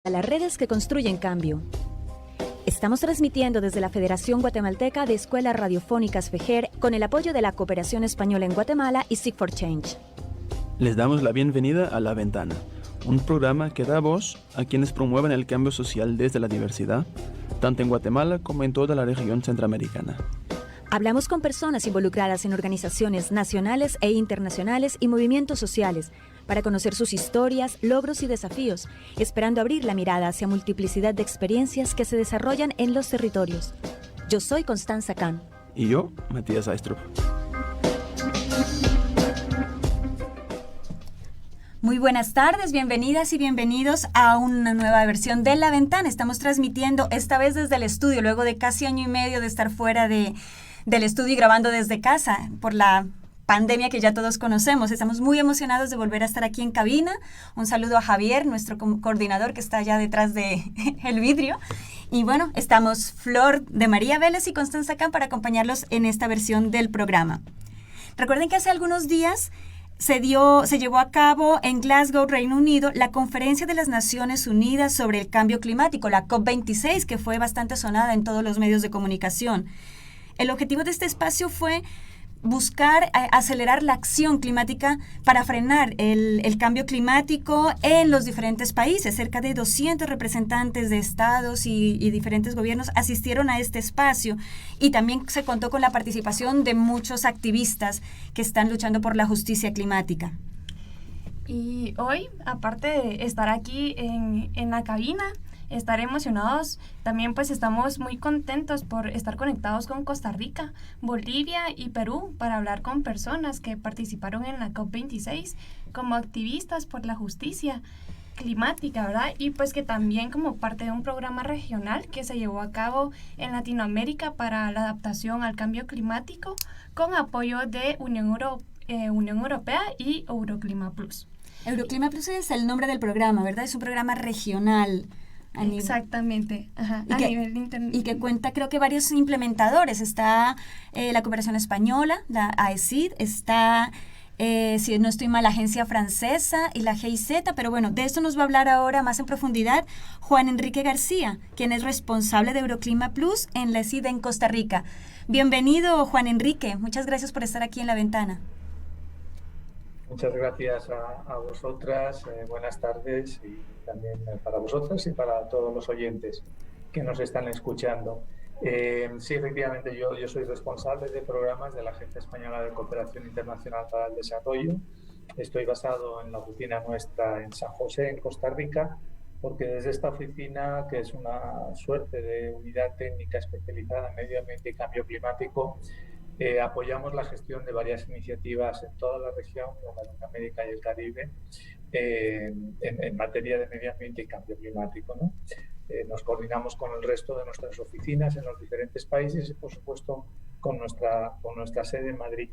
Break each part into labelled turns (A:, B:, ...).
A: A las redes que construyen cambio. Estamos transmitiendo desde la Federación Guatemalteca de Escuelas Radiofónicas FEGER con el apoyo de la Cooperación Española en Guatemala y Seek for Change.
B: Les damos la bienvenida a La Ventana, un programa que da voz a quienes promueven el cambio social desde la diversidad, tanto en Guatemala como en toda la región centroamericana.
A: Hablamos con personas involucradas en organizaciones nacionales e internacionales y movimientos sociales para conocer sus historias, logros y desafíos, esperando abrir la mirada hacia multiplicidad de experiencias que se desarrollan en los territorios. Yo soy Constanza Kahn.
B: Y yo, Matías Aistrup.
A: Muy buenas tardes, bienvenidas y bienvenidos a una nueva versión de La Ventana. Estamos transmitiendo esta vez desde el estudio, luego de casi año y medio de estar fuera del estudio y grabando desde casa por la pandemia que ya todos conocemos. Estamos muy emocionados de volver a estar aquí en cabina. Un saludo a Javier, nuestro coordinador que está allá detrás del vidrio. Y bueno, estamos Flor de María Vélez y Constanza Kahn para acompañarlos en esta versión del programa. Recuerden que hace algunos días se llevó a cabo en Glasgow, Reino Unido, la Conferencia de las Naciones Unidas sobre el Cambio Climático, la COP26, que fue bastante sonada en todos los medios de comunicación. El objetivo de este espacio fue buscar acelerar la acción climática para frenar el cambio climático en los diferentes países. Cerca de 200 representantes de estados y diferentes gobiernos asistieron a este espacio y también se contó con la participación de muchos activistas que están luchando por la justicia climática.
C: Y hoy, aparte de estar aquí en la cabina, estar emocionados, también pues estamos muy contentos por estar conectados con Costa Rica, Bolivia y Perú para hablar con personas que participaron en la COP26 como activistas por la justicia climática, ¿verdad? Y pues que también como parte de un programa regional que se llevó a cabo en Latinoamérica para la adaptación al cambio climático con apoyo de Unión Europea y Euroclima Plus.
A: Euroclima Plus es el nombre del programa, ¿verdad? Es un programa regional.
C: Exactamente, a nivel internacional.
A: Y que cuenta, creo que varios implementadores. Está la Cooperación Española, la AECID, está, si no estoy mal, la Agencia Francesa y la GIZ, pero bueno, de esto nos va a hablar ahora más en profundidad Juan Enrique García, quien es responsable de Euroclima Plus en la AECID en Costa Rica. Bienvenido, Juan Enrique, muchas gracias por estar aquí en La Ventana.
D: Muchas gracias a vosotras, buenas tardes y también para vosotras y para todos los oyentes que nos están escuchando. Sí, efectivamente, yo soy responsable de programas de la Agencia Española de Cooperación Internacional para el Desarrollo. Estoy basado en la oficina nuestra en San José, en Costa Rica, porque desde esta oficina, que es una suerte de unidad técnica especializada en medio ambiente y cambio climático, apoyamos la gestión de varias iniciativas en toda la región, en Latinoamérica y el Caribe, en materia de medio ambiente y cambio climático, ¿no? Nos coordinamos con el resto de nuestras oficinas en los diferentes países y, por supuesto, con nuestra sede en Madrid.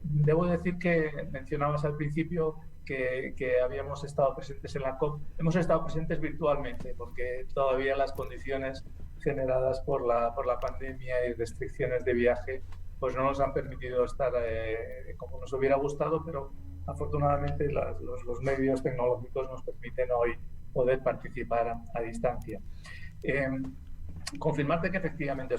D: Debo decir que mencionabas al principio que habíamos estado presentes en la COP. Hemos estado presentes virtualmente porque todavía las condiciones generadas por la pandemia y restricciones de viaje pues no nos han permitido estar como nos hubiera gustado, pero afortunadamente los medios tecnológicos nos permiten hoy poder participar a distancia. Confirmarte que efectivamente,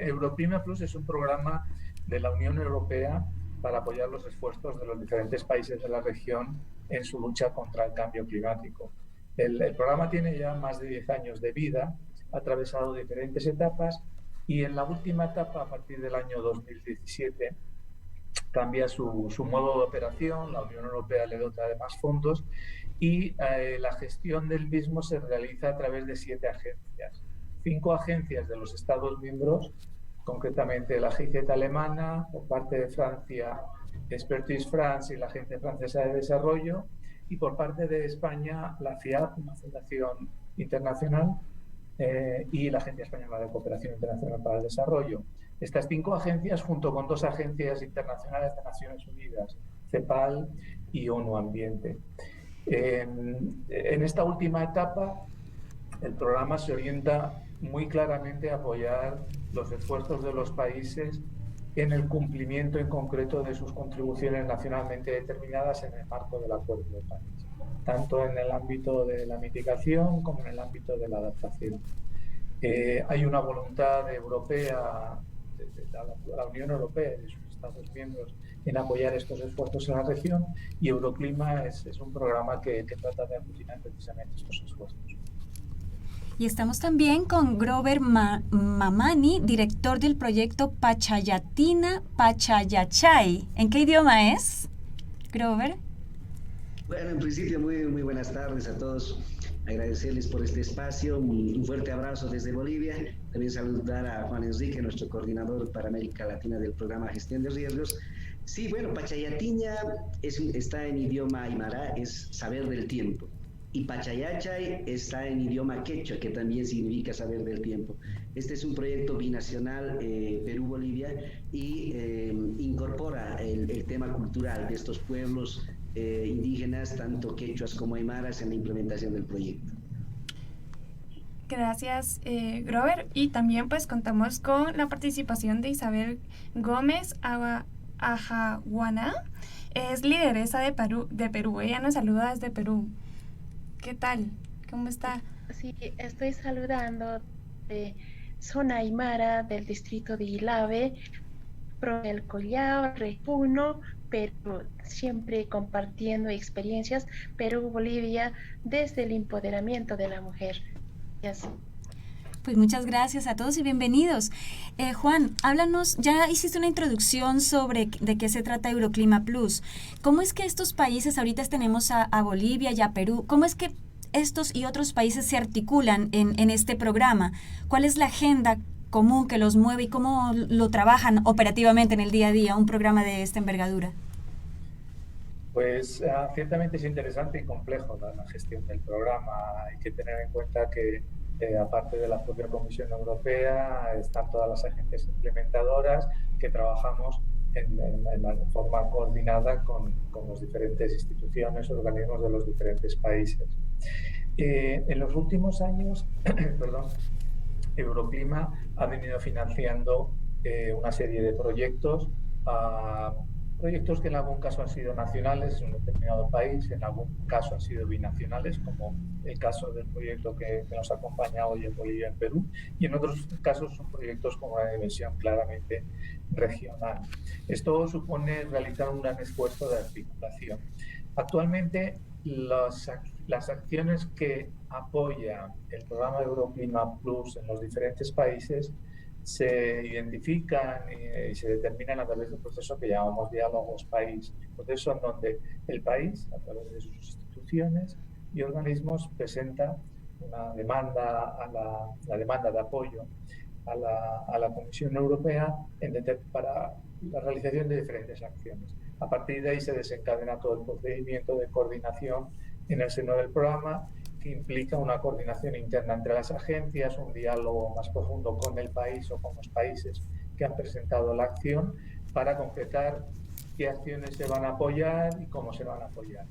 D: Euroclima Plus es un programa de la Unión Europea para apoyar los esfuerzos de los diferentes países de la región en su lucha contra el cambio climático. El programa tiene ya más de 10 años de vida, ha atravesado diferentes etapas y en la última etapa, a partir del año 2017, cambia su modo de operación, la Unión Europea le dota de más fondos y la gestión del mismo se realiza a través de 7 agencias. 5 agencias de los Estados miembros, concretamente la GIZ alemana, por parte de Francia, Expertise France y la Agencia Francesa de Desarrollo, y por parte de España, la FIAP, una fundación internacional, y la Agencia Española de Cooperación Internacional para el Desarrollo. Estas 5 agencias, junto con 2 agencias internacionales de Naciones Unidas, CEPAL y ONU Ambiente. En esta última etapa, el programa se orienta muy claramente a apoyar los esfuerzos de los países en el cumplimiento en concreto de sus contribuciones nacionalmente determinadas en el marco del Acuerdo de París. tanto en el ámbito de la mitigación como en el ámbito de la adaptación. Hay una voluntad europea, de la Unión Europea y de sus Estados miembros, en apoyar estos esfuerzos en la región, y Euroclima es un programa que trata de aglutinar precisamente estos esfuerzos.
A: Y estamos también con Grover Mamani, director del proyecto Pachayatina Pachayachay. ¿En qué idioma es, Grover?
E: Bueno, en principio, muy buenas tardes a todos. Agradecerles por este espacio. Un fuerte abrazo desde Bolivia. También saludar a Juan Enrique, nuestro coordinador para América Latina del programa Gestión de Riesgos. Sí, bueno, Pachayatiña está en idioma aymara, es saber del tiempo. Y Pachayachay está en idioma quechua, que también significa saber del tiempo. Este es un proyecto binacional Perú-Bolivia y incorpora el tema cultural de estos pueblos indígenas, tanto quechuas como aymaras, en la implementación del proyecto.
C: Gracias, Grover. Y también pues contamos con la participación de Isabel Gómez Ajaguaná. Es lideresa de Perú. Ella nos saluda desde Perú. ¿Qué tal? ¿Cómo está?
F: Sí, estoy saludando de zona aymara del distrito de Ilave, Pro del Collao, Repuno, Perú, siempre compartiendo experiencias Perú-Bolivia desde el empoderamiento de la mujer. Gracias.
A: Pues muchas gracias a todos y bienvenidos. Juan, háblanos, ya hiciste una introducción sobre de qué se trata Euroclima Plus. ¿Cómo es que estos países, ahorita tenemos a Bolivia y a Perú, cómo es que estos y otros países se articulan en este programa? ¿Cuál es la agenda común que los mueve y cómo lo trabajan operativamente en el día a día, un programa de esta envergadura?
D: Pues ciertamente es interesante y complejo la gestión del programa. Hay que tener en cuenta que aparte de la propia Comisión Europea, están todas las agencias implementadoras que trabajamos en forma coordinada con las diferentes instituciones, organismos de los diferentes países. En los últimos años, Euroclima ha venido financiando una serie de proyectos, proyectos que en algún caso han sido nacionales en un determinado país, en algún caso han sido binacionales, como el caso del proyecto que nos acompaña hoy en Bolivia y en Perú, y en otros casos son proyectos con una dimensión claramente regional. Esto supone realizar un gran esfuerzo de articulación. Actualmente, las acciones que apoya el programa Euroclima Plus en los diferentes países se identifican y se determinan a través de un proceso que llamamos diálogos país, un proceso en donde el país, a través de sus instituciones y organismos, presenta una demanda la demanda de apoyo a la Comisión Europea para la realización de diferentes acciones. A partir de ahí se desencadena todo el procedimiento de coordinación en el seno del programa, que implica una coordinación interna entre las agencias, un diálogo más profundo con el país o con los países que han presentado la acción para concretar qué acciones se van a apoyar y cómo se van a apoyar.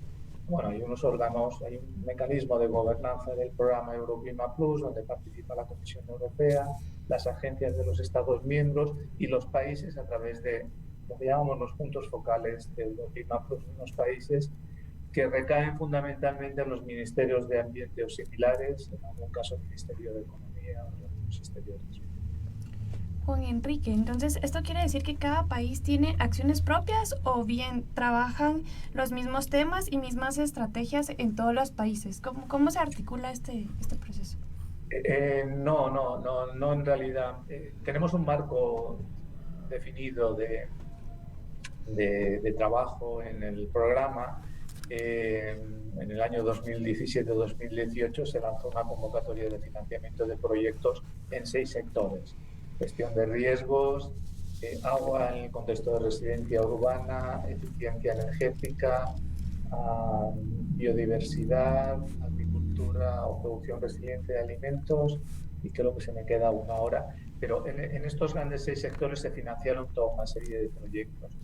D: Bueno, hay unos órganos, hay un mecanismo de gobernanza del programa Euroclima Plus, donde participa la Comisión Europea, las agencias de los Estados miembros y los países a través de lo que llamamos los puntos focales de Euroclima Plus en los países, que recaen fundamentalmente en los ministerios de ambiente o similares, en algún caso el Ministerio de Economía o los exteriores.
C: Juan Enrique, entonces, ¿esto quiere decir que cada país tiene acciones propias o bien trabajan los mismos temas y mismas estrategias en todos los países? ¿Cómo se articula este proceso?
D: No, en realidad. Tenemos un marco definido de trabajo en el programa. En el año 2017-2018 se lanzó una convocatoria de financiamiento de proyectos en 6 sectores: gestión de riesgos, agua en el contexto de residencia urbana, eficiencia energética, biodiversidad, agricultura o producción resiliente de alimentos, y creo que se me queda una hora. Pero en estos grandes 6 sectores se financiaron toda una serie de proyectos.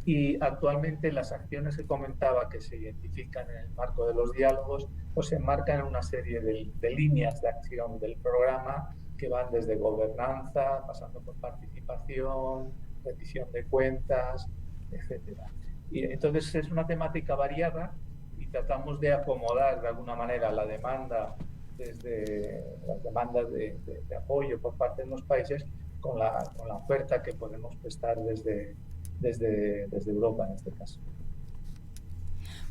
D: Y actualmente las acciones que comentaba que se identifican en el marco de los diálogos, pues se enmarcan en una serie de líneas de acción del programa que van desde gobernanza, pasando por participación, rendición de cuentas, etc. Y entonces es una temática variada y tratamos de acomodar de alguna manera la demanda desde las demandas de apoyo por parte de los países con la oferta que podemos prestar desde Europa en este caso.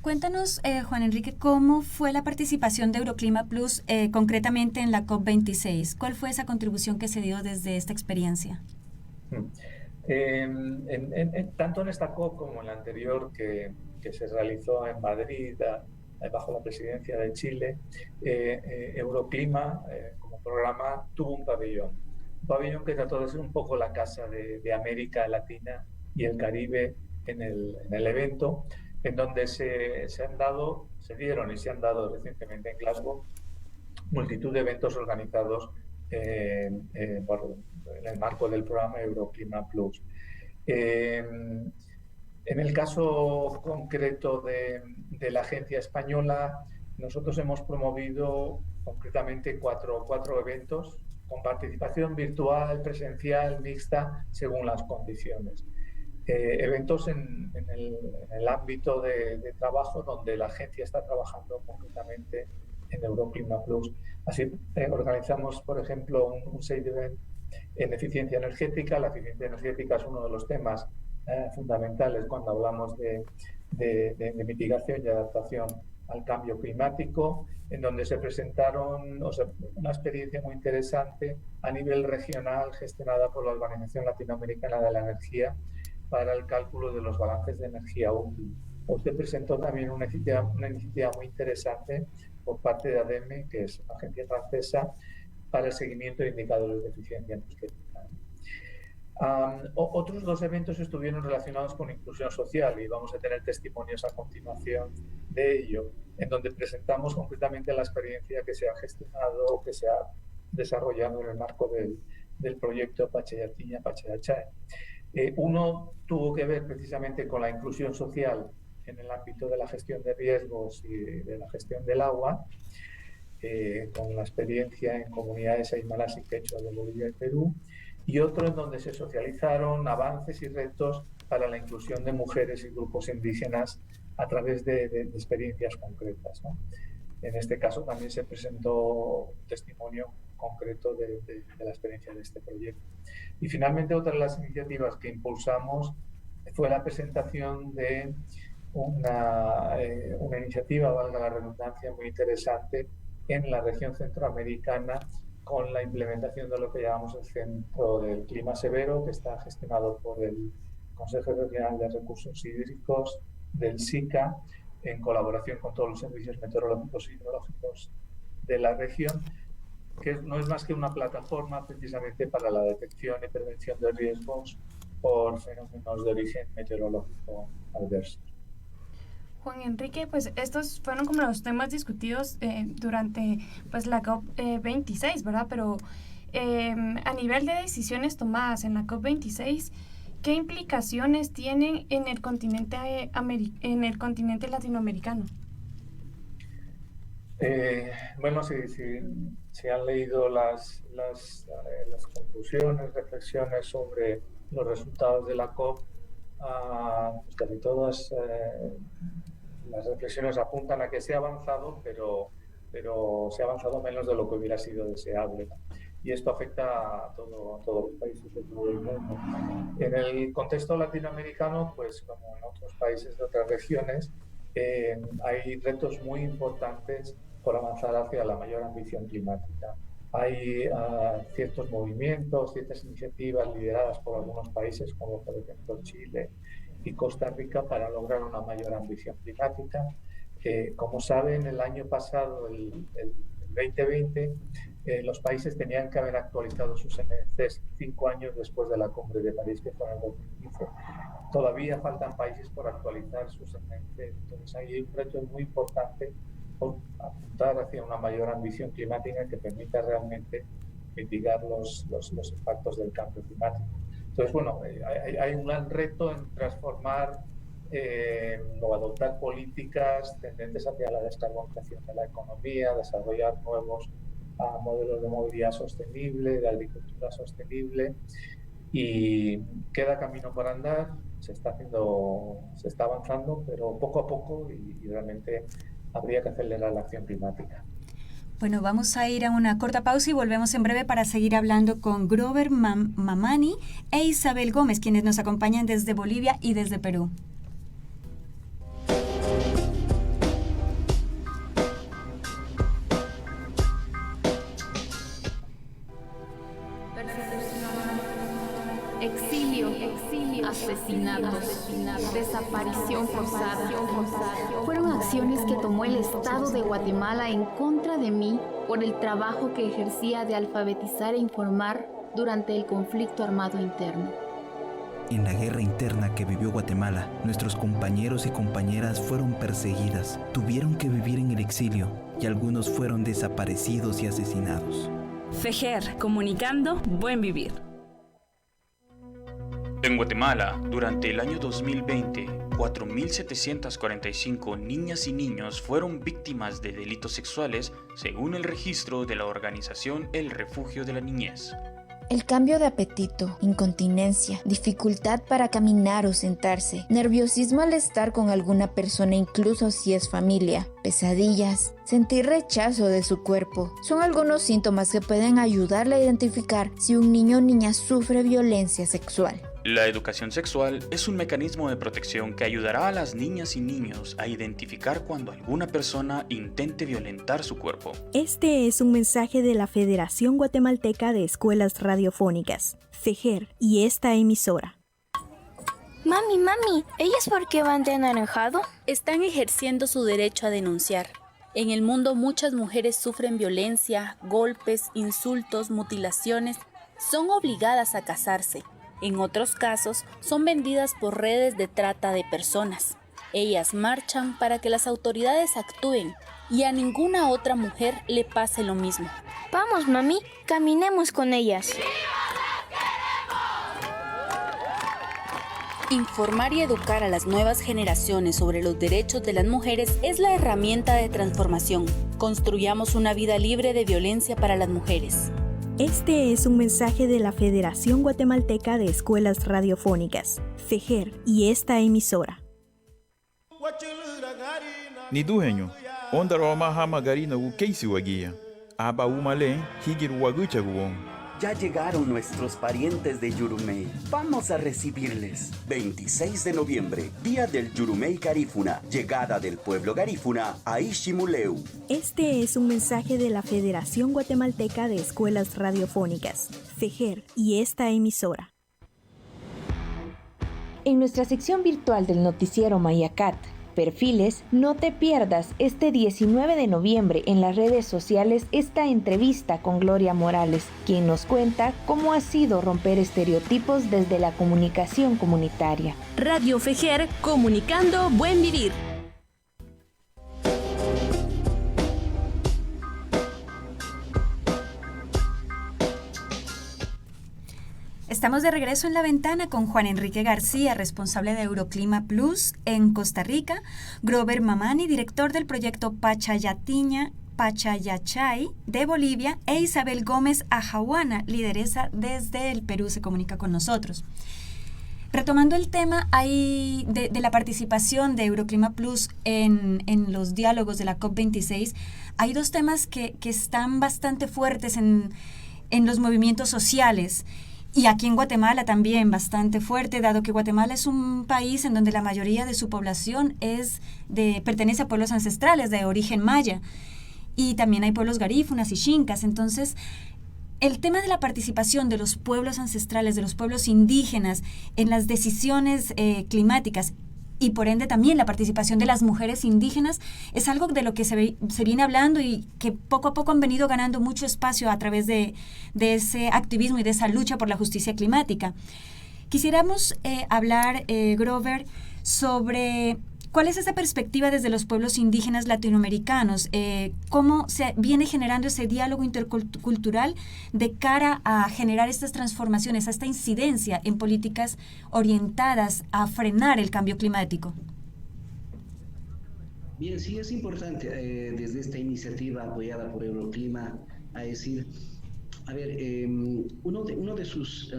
A: Cuéntanos, Juan Enrique, ¿cómo fue la participación de Euroclima Plus concretamente en la COP26? ¿Cuál fue esa contribución que se dio desde esta experiencia?
D: Tanto en esta COP como en la anterior que se realizó en Madrid bajo la presidencia de Chile, Euroclima como programa tuvo un pabellón que trató de ser un poco la casa de América Latina y el Caribe en el evento, en donde se dieron y se han dado recientemente en Glasgow multitud de eventos organizados en el marco del programa Euroclima Plus. En el caso concreto de la agencia española, nosotros hemos promovido concretamente cuatro eventos con participación virtual, presencial, mixta, según las condiciones. Eventos en el ámbito de trabajo donde la agencia está trabajando concretamente en Euroclima Plus. Así organizamos, por ejemplo, un side event en eficiencia energética. La eficiencia energética es uno de los temas fundamentales cuando hablamos de mitigación y adaptación al cambio climático, en donde se presentaron una experiencia muy interesante a nivel regional gestionada por la Organización Latinoamericana de la Energía para el cálculo de los balances de energía útil. Usted presentó también una iniciativa muy interesante por parte de ADEME, que es una agencia francesa, para el seguimiento de indicadores de eficiencia energética. Otros dos eventos estuvieron relacionados con inclusión social y vamos a tener testimonios a continuación de ello, en donde presentamos concretamente la experiencia que se ha gestionado o que se ha desarrollado en el marco del proyecto Pacheyatiña-Pacheyachae. Uno tuvo que ver precisamente con la inclusión social en el ámbito de la gestión de riesgos y de la gestión del agua, con la experiencia en comunidades aymaras y quechua de Bolivia y Perú, y otro en donde se socializaron avances y retos para la inclusión de mujeres y grupos indígenas a través de experiencias concretas, ¿no? En este caso también se presentó un testimonio concreto de la experiencia de este proyecto. Y finalmente otra de las iniciativas que impulsamos fue la presentación de una iniciativa, valga la redundancia, muy interesante en la región centroamericana con la implementación de lo que llamamos el Centro del Clima Severo, que está gestionado por el Consejo Regional de Recursos Hídricos del SICA, en colaboración con todos los servicios meteorológicos y hidrológicos de la región, que no es más que una plataforma precisamente para la detección y prevención de riesgos por fenómenos de origen meteorológico adverso.
C: Juan Enrique, pues estos fueron como los temas discutidos durante pues la COP26, ¿verdad? Pero a nivel de decisiones tomadas en la COP26, ¿qué implicaciones tienen en el continente latinoamericano?
D: Bueno, si han leído las conclusiones, reflexiones sobre los resultados de la COP, pues casi todas las reflexiones apuntan a que se ha avanzado, pero se ha avanzado menos de lo que hubiera sido deseable, ¿no? Y esto afecta a todos los países de todo el mundo. En el contexto latinoamericano, pues como en otros países de otras regiones, hay retos muy importantes por avanzar hacia la mayor ambición climática. Hay ciertos movimientos, ciertas iniciativas lideradas por algunos países, como por ejemplo Chile y Costa Rica, para lograr una mayor ambición climática. Como saben, el año pasado, el 2020, los países tenían que haber actualizado sus NDCs 5 años después de la cumbre de París, que fue en el 2015. Todavía faltan países por actualizar sus NDCs. Entonces, ahí hay un reto muy importante por apuntar hacia una mayor ambición climática que permita realmente mitigar los impactos del cambio climático. Entonces, bueno, hay un gran reto en transformar o adoptar políticas tendentes hacia la descarbonización de la economía, desarrollar nuevos modelos de movilidad sostenible, de agricultura sostenible, y queda camino por andar. Se está avanzando, pero poco a poco, y realmente habría que acelerar la acción climática.
A: Bueno, vamos a ir a una corta pausa y volvemos en breve para seguir hablando con Grover Mamani e Isabel Gómez, quienes nos acompañan desde Bolivia y desde Perú.
G: Exilio, asesinatos, desaparición forzada. Fueron acciones que tomó el Estado de Guatemala en contra de mí por el trabajo que ejercía de alfabetizar e informar durante el conflicto armado interno.
H: En la guerra interna que vivió Guatemala, nuestros compañeros y compañeras fueron perseguidas, tuvieron que vivir en el exilio y algunos fueron desaparecidos y asesinados.
I: FEJER, comunicando buen vivir.
J: En Guatemala, durante el año 2020, 4.745 niñas y niños fueron víctimas de delitos sexuales, según el registro de la organización El Refugio de la Niñez.
K: El cambio de apetito, incontinencia, dificultad para caminar o sentarse, nerviosismo al estar con alguna persona incluso si es familia, pesadillas, sentir rechazo de su cuerpo, son algunos síntomas que pueden ayudarle a identificar si un niño o niña sufre violencia sexual.
J: La educación sexual es un mecanismo de protección que ayudará a las niñas y niños a identificar cuando alguna persona intente violentar su cuerpo.
L: Este es un mensaje de la Federación Guatemalteca de Escuelas Radiofónicas, FEJER, y esta emisora.
M: Mami, ¿ellas por qué van de anaranjado?
N: Están ejerciendo su derecho a denunciar. En el mundo muchas mujeres sufren violencia, golpes, insultos, mutilaciones. Son obligadas a casarse. En otros casos, son vendidas por redes de trata de personas. Ellas marchan para que las autoridades actúen y a ninguna otra mujer le pase lo mismo.
M: Vamos, mami, caminemos con ellas.
N: Informar y educar a las nuevas generaciones sobre los derechos de las mujeres es la herramienta de transformación. Construyamos una vida libre de violencia para las mujeres.
L: Este es un mensaje de la Federación Guatemalteca de Escuelas Radiofónicas, FEJER, y esta emisora.
O: Niduheño, onda roma hama garina ukeisi wagia. Aba umale higir waguchaguon.
P: Ya llegaron nuestros parientes de Yurumey. Vamos a recibirles. 26 de noviembre, Día del Yurumey Garífuna. Llegada del pueblo garífuna a Ishimuleu.
L: Este es un mensaje de la Federación Guatemalteca de Escuelas Radiofónicas, FEJER, y esta emisora.
Q: En nuestra sección virtual del noticiero Mayacat, Perfiles, no te pierdas este 19 de noviembre en las redes sociales esta entrevista con Gloria Morales, quien nos cuenta cómo ha sido romper estereotipos desde la comunicación comunitaria.
I: Radio FEJER, comunicando buen vivir.
A: Estamos de regreso en La Ventana con Juan Enrique García, responsable de Euroclima Plus en Costa Rica, Grover Mamani, director del proyecto Pachayachay de Bolivia, e Isabel Gómez Ajahuana, lideresa desde el Perú, se comunica con nosotros. Retomando el tema de la participación de Euroclima Plus en los diálogos de la COP26, hay dos temas que están bastante fuertes en los movimientos sociales. Y aquí en Guatemala también bastante fuerte, dado que Guatemala es un país en donde la mayoría de su población pertenece a pueblos ancestrales de origen maya. Y también hay pueblos garífunas y xincas. Entonces, el tema de la participación de los pueblos ancestrales, de los pueblos indígenas en las decisiones climáticas, y por ende también la participación de las mujeres indígenas, es algo de lo que se viene hablando y que poco a poco han venido ganando mucho espacio a través de ese activismo y de esa lucha por la justicia climática. Quisiéramos hablar, Grover, sobre cuál es esa perspectiva desde los pueblos indígenas latinoamericanos, cómo se viene generando ese diálogo intercultural de cara a generar estas transformaciones, a esta incidencia en políticas orientadas a frenar el cambio climático.
E: Bien, sí es importante desde esta iniciativa apoyada por Euroclima a decir A ver, uno de sus,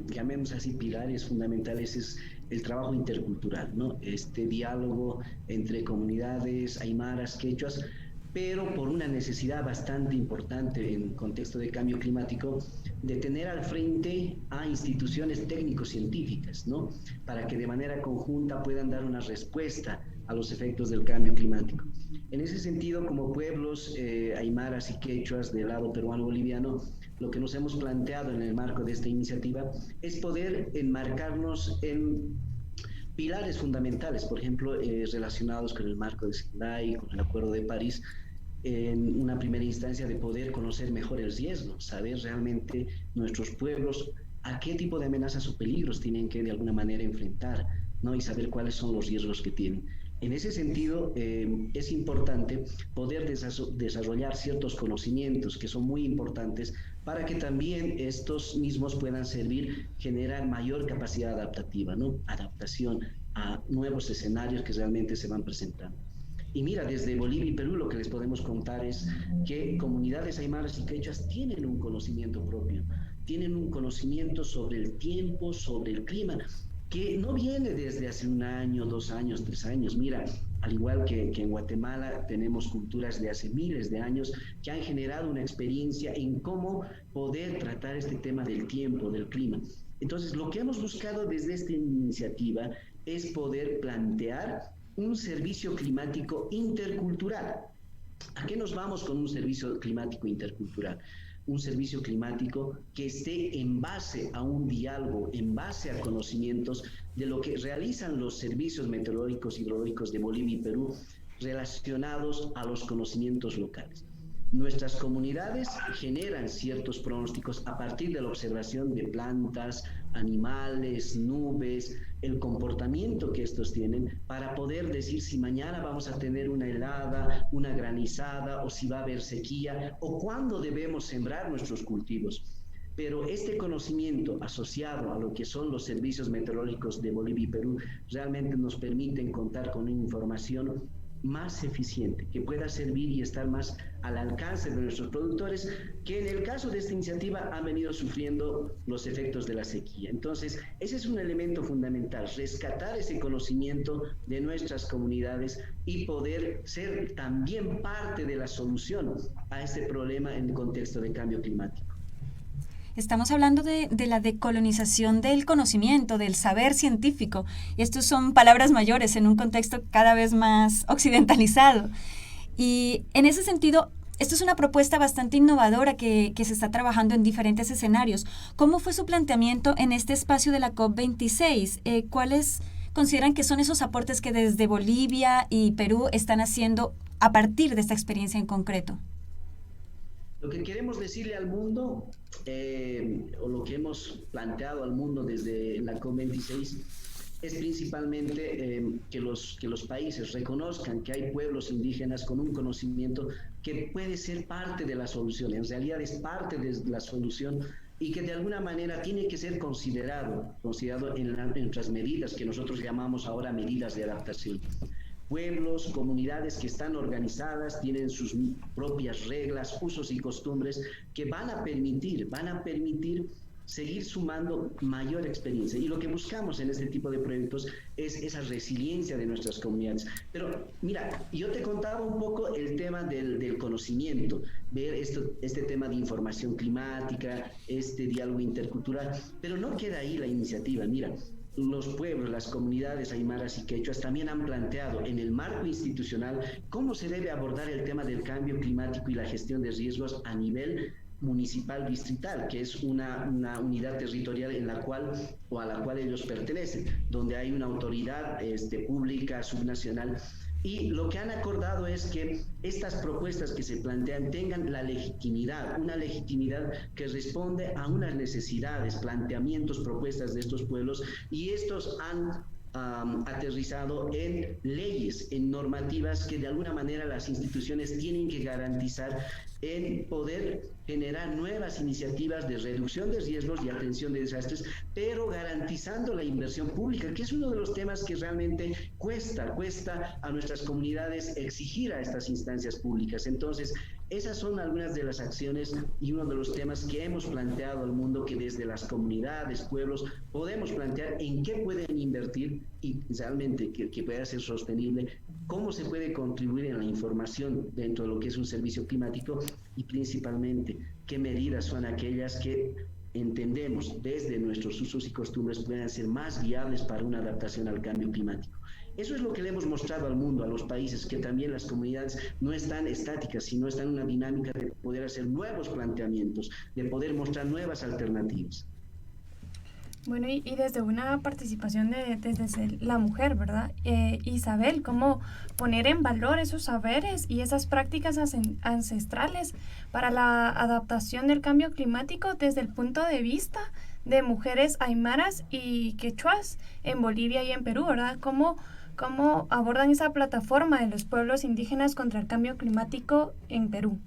E: llamemos así, pilares fundamentales es el trabajo intercultural, ¿no? Este diálogo entre comunidades aymaras, quechuas, pero por una necesidad bastante importante en contexto de cambio climático, de tener al frente a instituciones técnico-científicas, ¿no? Para que de manera conjunta puedan dar una respuesta a los efectos del cambio climático. En ese sentido, como pueblos aymaras y quechuas del lado peruano-boliviano, lo que nos hemos planteado en el marco de esta iniciativa es poder enmarcarnos en pilares fundamentales, por ejemplo, relacionados con el marco de Sendai, con el Acuerdo de París, en una primera instancia de poder conocer mejor el riesgo, saber realmente nuestros pueblos a qué tipo de amenazas o peligros tienen que de alguna manera enfrentar, ¿no? Y saber cuáles son los riesgos que tienen. En ese sentido, es importante poder desarrollar ciertos conocimientos que son muy importantes para que también estos mismos puedan servir, generar mayor capacidad adaptativa, ¿no? Adaptación a nuevos escenarios que realmente se van presentando. Y mira, desde Bolivia y Perú lo que les podemos contar es que comunidades aymaras y quechuas tienen un conocimiento propio, tienen un conocimiento sobre el tiempo, sobre el clima, que no viene desde hace 1 año, 2 años, 3 años. Mira, al igual que en Guatemala tenemos culturas de hace miles de años que han generado una experiencia en cómo poder tratar este tema del tiempo, del clima. Entonces, lo que hemos buscado desde esta iniciativa es poder plantear un servicio climático intercultural. ¿A qué nos vamos con un servicio climático intercultural? Un servicio climático que esté en base a un diálogo, en base a conocimientos de lo que realizan los servicios meteorológicos y hidrológicos de Bolivia y Perú relacionados a los conocimientos locales. Nuestras comunidades generan ciertos pronósticos a partir de la observación de plantas, animales, nubes, el comportamiento que estos tienen para poder decir si mañana vamos a tener una helada, una granizada, o si va a haber sequía, o cuándo debemos sembrar nuestros cultivos. Pero este conocimiento asociado a lo que son los servicios meteorológicos de Bolivia y Perú realmente nos permiten contar con una información más eficiente, que pueda servir y estar más al alcance de nuestros productores, que en el caso de esta iniciativa han venido sufriendo los efectos de la sequía. Entonces, ese es un elemento fundamental, rescatar ese conocimiento de nuestras comunidades y poder ser también parte de la solución a este problema en el contexto de cambio climático.
A: Estamos hablando de la decolonización del conocimiento, del saber científico. Y estas son palabras mayores en un contexto cada vez más occidentalizado. Y en ese sentido, esto es una propuesta bastante innovadora que se está trabajando en diferentes escenarios. ¿Cómo fue su planteamiento en este espacio de la COP26? ¿Cuáles consideran que son esos aportes que desde Bolivia y Perú están haciendo a partir de esta experiencia en concreto?
E: Lo que queremos decirle al mundo, o lo que hemos planteado al mundo desde la COP26, es principalmente que los países reconozcan que hay pueblos indígenas con un conocimiento que puede ser parte de la solución, en realidad es parte de la solución, y que de alguna manera tiene que ser considerado en nuestras medidas, que nosotros llamamos ahora medidas de adaptación. Pueblos, comunidades que están organizadas, tienen sus propias reglas, usos y costumbres que van a permitir seguir sumando mayor experiencia. Y lo que buscamos en este tipo de proyectos es esa resiliencia de nuestras comunidades. Pero mira, yo te contaba un poco el tema del conocimiento, ver este tema de información climática, este diálogo intercultural, pero no queda ahí la iniciativa. Mira, los pueblos, las comunidades aymaras y quechuas también han planteado en el marco institucional cómo se debe abordar el tema del cambio climático y la gestión de riesgos a nivel municipal distrital, que es una unidad territorial a la cual ellos pertenecen, donde hay una autoridad pública subnacional. Y lo que han acordado es que estas propuestas que se plantean tengan la legitimidad, una legitimidad que responde a unas necesidades, planteamientos, propuestas de estos pueblos, y estos han aterrizado en leyes, en normativas que de alguna manera las instituciones tienen que garantizar en poder generar nuevas iniciativas de reducción de riesgos y atención de desastres, pero garantizando la inversión pública, que es uno de los temas que realmente cuesta a nuestras comunidades exigir a estas instancias públicas. Entonces, Esas son algunas de las acciones y uno de los temas que hemos planteado al mundo, que desde las comunidades, pueblos, podemos plantear en qué pueden invertir y realmente que pueda ser sostenible, cómo se puede contribuir en la información dentro de lo que es un servicio climático y principalmente qué medidas son aquellas que entendemos desde nuestros usos y costumbres puedan ser más viables para una adaptación al cambio climático. Eso es lo que le hemos mostrado al mundo, a los países, que también las comunidades no están estáticas, sino están en una dinámica de poder hacer nuevos planteamientos, de poder mostrar nuevas alternativas.
C: Bueno, y desde una participación desde la mujer, ¿verdad? Isabel, ¿cómo poner en valor esos saberes y esas prácticas ancestrales para la adaptación del cambio climático desde el punto de vista de mujeres aymaras y quechuas en Bolivia y en Perú, ¿verdad? ¿Cómo abordan esa plataforma de los pueblos indígenas contra el cambio climático en Perú?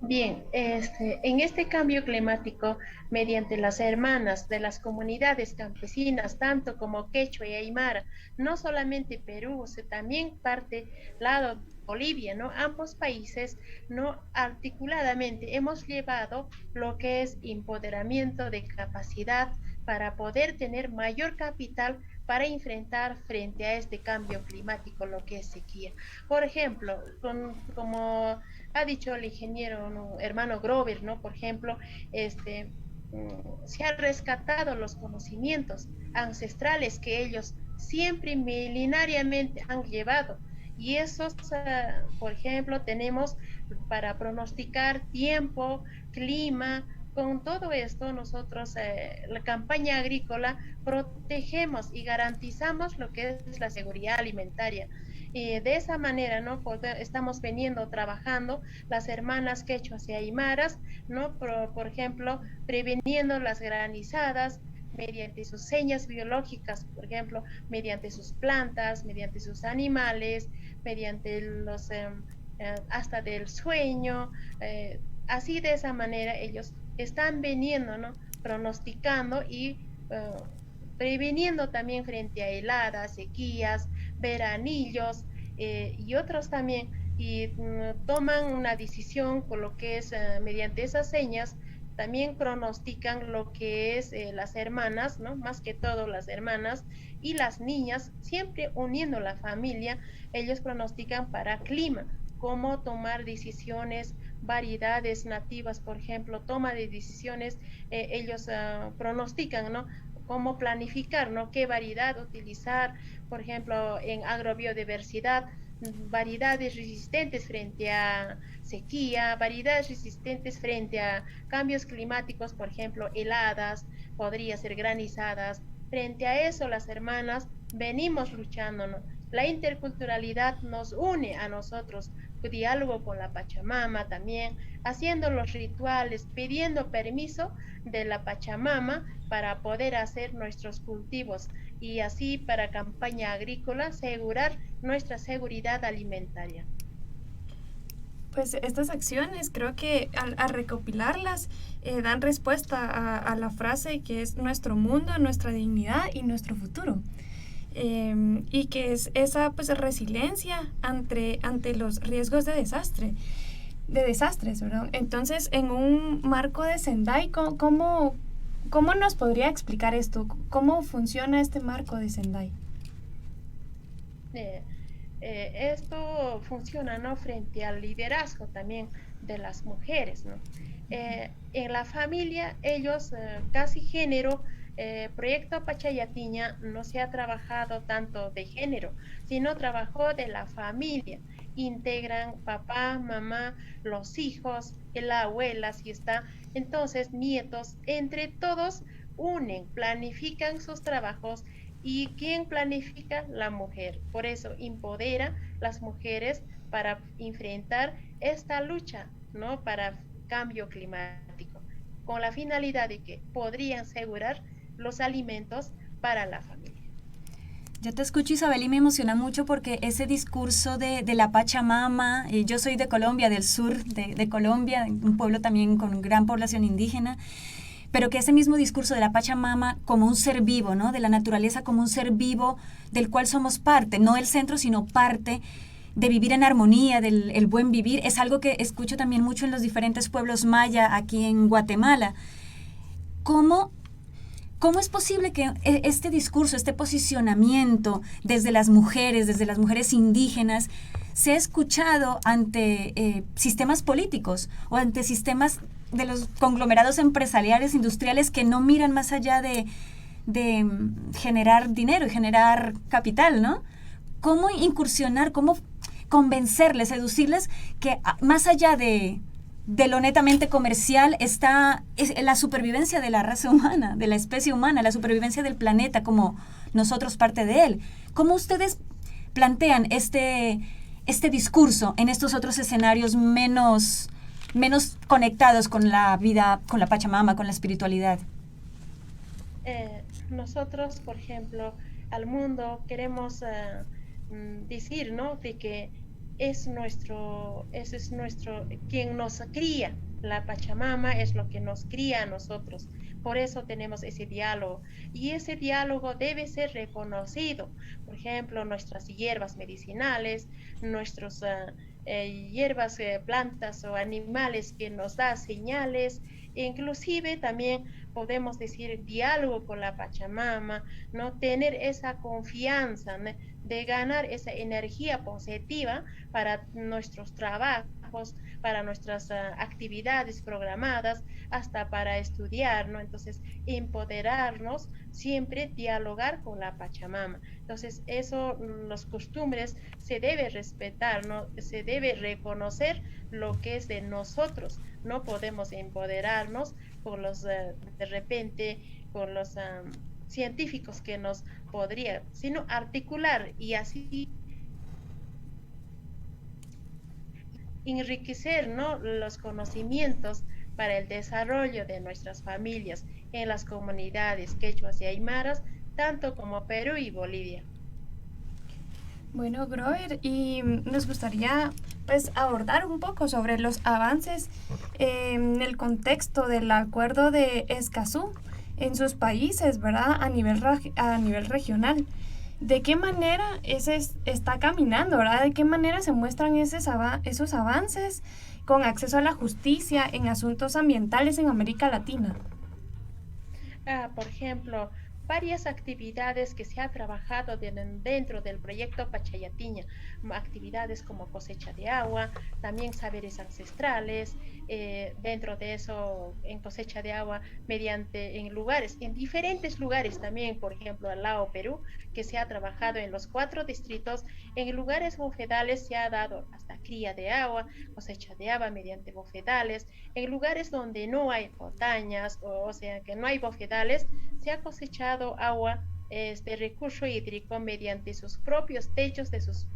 F: Bien, en este cambio climático, mediante las hermanas de las comunidades campesinas, tanto como quechua y aymara, no solamente Perú, sino también parte lado Bolivia, ¿no? Ambos países, ¿no? Articuladamente hemos llevado lo que es empoderamiento de capacidad para poder tener mayor capital para enfrentar frente a este cambio climático, lo que es sequía. Por ejemplo, como ha dicho el ingeniero, ¿no? Hermano Grover, ¿no? Por ejemplo, se han rescatado los conocimientos ancestrales que ellos siempre milenariamente han llevado. Y esos, por ejemplo, tenemos para pronosticar tiempo, clima. Con todo esto, nosotros, la campaña agrícola, protegemos y garantizamos lo que es la seguridad alimentaria. Y de esa manera, ¿no? Estamos trabajando las hermanas quechuas y aymaras, ¿no? Por ejemplo, previniendo las granizadas mediante sus señas biológicas, por ejemplo, mediante sus plantas, mediante sus animales, mediante los hasta del sueño. Así, de esa manera, ellos están viniendo, ¿no? Pronosticando y previniendo también frente a heladas, sequías, veranillos y otros también, y toman una decisión con lo que es mediante esas señas. También pronostican lo que es las hermanas, ¿no? Más que todo las hermanas y las niñas, siempre uniendo la familia. Ellos pronostican para clima, cómo tomar decisiones, variedades nativas, por ejemplo, toma de decisiones. Ellos pronostican, ¿no? Cómo planificar, ¿no? Qué variedad utilizar, por ejemplo, en agrobiodiversidad, variedades resistentes frente a sequía, variedades resistentes frente a cambios climáticos, por ejemplo, heladas, podría ser granizadas. Frente a eso, las hermanas venimos luchando, ¿no? La interculturalidad nos une a nosotros, diálogo con la Pachamama también, haciendo los rituales, pidiendo permiso de la Pachamama para poder hacer nuestros cultivos y así para campaña agrícola asegurar nuestra seguridad alimentaria.
C: Pues estas acciones, creo que al recopilarlas dan respuesta a la frase que es nuestro mundo, nuestra dignidad y nuestro futuro. Y que es esa pues resiliencia ante los riesgos de desastres, ¿verdad? Entonces, en un marco de Sendai, ¿cómo nos podría explicar esto? ¿Cómo funciona este marco de Sendai?
F: Esto funciona, ¿no? Frente al liderazgo también de las mujeres, ¿no? En la familia, ellos casi género. Proyecto Pachayatiña no se ha trabajado tanto de género, sino trabajó de la familia. Integran papá, mamá, los hijos, la abuela, si está, entonces nietos, entre todos unen, planifican sus trabajos. ¿Y quién planifica? La mujer. Por eso empodera las mujeres para enfrentar esta lucha, ¿no? Para cambio climático, con la finalidad de que podrían asegurar los alimentos para la familia.
A: Yo te escucho, Isabel, y me emociona mucho porque ese discurso de la Pachamama, yo soy de Colombia, del sur de Colombia, un pueblo también con gran población indígena, pero que ese mismo discurso de la Pachamama como un ser vivo, ¿no? De la naturaleza como un ser vivo del cual somos parte, no el centro, sino parte, vivir en armonía, del el buen vivir, es algo que escucho también mucho en los diferentes pueblos maya aquí en Guatemala. ¿Cómo es posible que este discurso, este posicionamiento desde las mujeres indígenas, sea escuchado ante sistemas políticos o ante sistemas de los conglomerados empresariales, industriales que no miran más allá de generar dinero y generar capital, ¿no? ¿Cómo incursionar, cómo convencerles, seducirles que más allá de lo netamente comercial es la supervivencia de la raza humana, de la especie humana, la supervivencia del planeta como nosotros parte de él? ¿Cómo ustedes plantean este discurso en estos otros escenarios menos conectados con la vida, con la Pachamama, con la espiritualidad?
F: Nosotros, por ejemplo, al mundo queremos decir, ¿no?, de que ese es nuestro, quien nos cría. La Pachamama es lo que nos cría a nosotros. Por eso tenemos ese diálogo. Y ese diálogo debe ser reconocido. Por ejemplo, nuestras hierbas medicinales, nuestras hierbas, plantas o animales que nos dan señales. Inclusive también podemos decir diálogo con la Pachamama, ¿no? Tener esa confianza, ¿no?, de ganar esa energía positiva para nuestros trabajos, para nuestras actividades programadas, hasta para estudiar, ¿no? Entonces, empoderarnos, siempre dialogar con la Pachamama. Entonces, eso, los costumbres se debe respetar, ¿no? Se debe reconocer lo que es de nosotros. No podemos empoderarnos con los, de repente, con los científicos que nos podrían, sino articular y así enriquecer, ¿no?, los conocimientos para el desarrollo de nuestras familias en las comunidades quechuas y aymaras, tanto como Perú y Bolivia.
C: Bueno, Grover, y nos gustaría pues abordar un poco sobre los avances en el contexto del acuerdo de Escazú en sus países, ¿verdad?, a nivel regional. ¿De qué manera está caminando, verdad? ¿De qué manera se muestran esos avances con acceso a la justicia en asuntos ambientales en América Latina?
F: Por ejemplo, varias actividades que se ha trabajado dentro del proyecto Pachayatiña, actividades como cosecha de agua, también saberes ancestrales, dentro de eso en cosecha de agua en diferentes lugares también, por ejemplo, al lado Perú, que se ha trabajado en los 4 distritos, en lugares bofedales se ha dado hasta cría de agua, cosecha de agua mediante bofedales, en lugares donde no hay montañas, o sea que no hay bofedales, se ha cosechado agua, recurso hídrico mediante sus propios techos de sus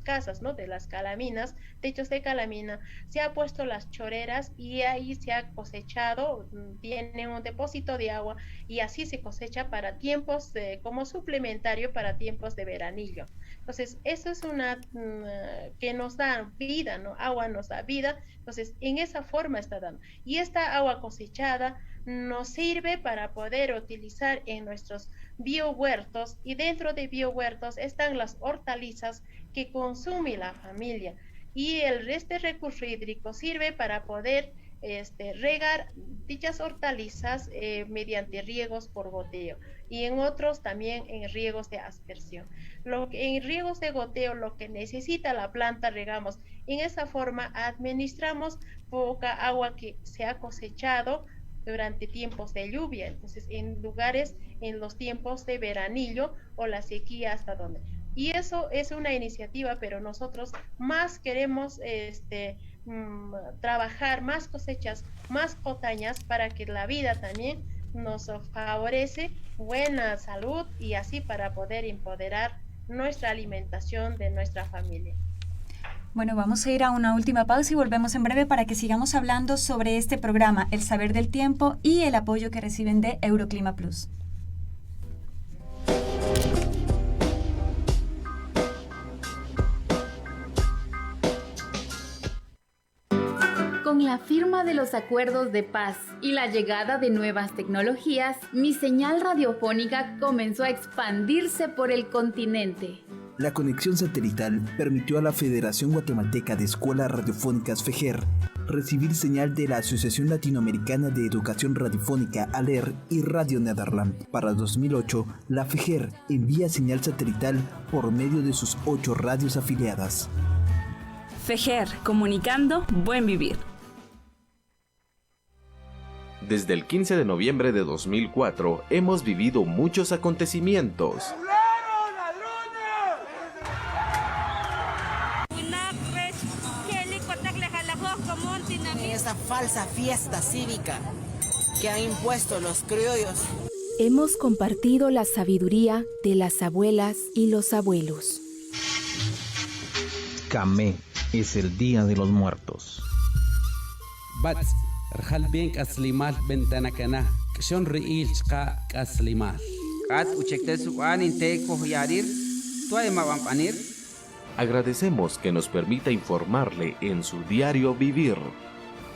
F: casas, ¿no?, de las calaminas, techos de calamina, se ha puesto las choreras y ahí se ha cosechado, tiene un depósito de agua y así se cosecha para tiempos, como suplementario para tiempos de veranillo. Entonces, eso es una que nos da vida, ¿no? Agua nos da vida, entonces en esa forma está dando. Y esta agua cosechada nos sirve para poder utilizar en nuestros biohuertos, y dentro de biohuertos están las hortalizas que consume la familia, y el resto de recurso hídrico sirve para poder regar dichas hortalizas mediante riegos por goteo, y en otros también en riegos de aspersión. En riegos de goteo, lo que necesita la planta regamos. En esa forma administramos poca agua que se ha cosechado durante tiempos de lluvia, entonces en los tiempos de veranillo o la sequía hasta donde. Y eso es una iniciativa, pero nosotros más queremos trabajar más cosechas, más potañas, para que la vida también nos favorece buena salud y así para poder empoderar nuestra alimentación de nuestra familia.
A: Bueno, vamos a ir a una última pausa y volvemos en breve para que sigamos hablando sobre este programa, El Saber del Tiempo, y el apoyo que reciben de Euroclima Plus.
N: Con la firma de los acuerdos de paz y la llegada de nuevas tecnologías, mi señal radiofónica comenzó a expandirse por el continente.
H: La conexión satelital permitió a la Federación Guatemalteca de Escuelas Radiofónicas FEGER recibir señal de la Asociación Latinoamericana de Educación Radiofónica ALER y Radio Nederland. Para 2008, la FEGER envía señal satelital por medio de sus 8 radios afiliadas.
I: FEGER, comunicando buen vivir.
R: Desde el 15 de noviembre de 2004 hemos vivido muchos acontecimientos.
S: Esa falsa fiesta cívica que han impuesto los criollos.
Q: Hemos compartido la sabiduría de las abuelas y los abuelos.
T: Camé es el Día de los Muertos.
U: Bats, Rjalbenk Aslimal Bentanakana, Kshon Riil Chka Aslimal.
V: Kat Uchektesu Aninte Kohyarir, Tuaima Vampanir.
R: Agradecemos que nos permita informarle en su diario vivir.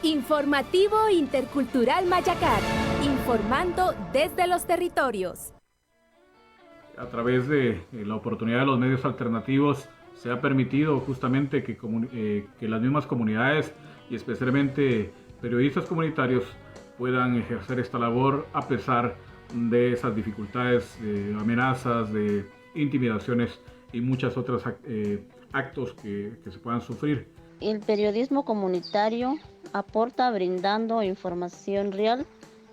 W: Informativo Intercultural Mayacat, informando desde los territorios.
X: A través de la oportunidad de los medios alternativos se ha permitido justamente que las mismas comunidades y especialmente periodistas comunitarios puedan ejercer esta labor a pesar de esas dificultades, de amenazas, de intimidaciones y muchas otras actos que se puedan sufrir.
Y: El periodismo comunitario aporta brindando información real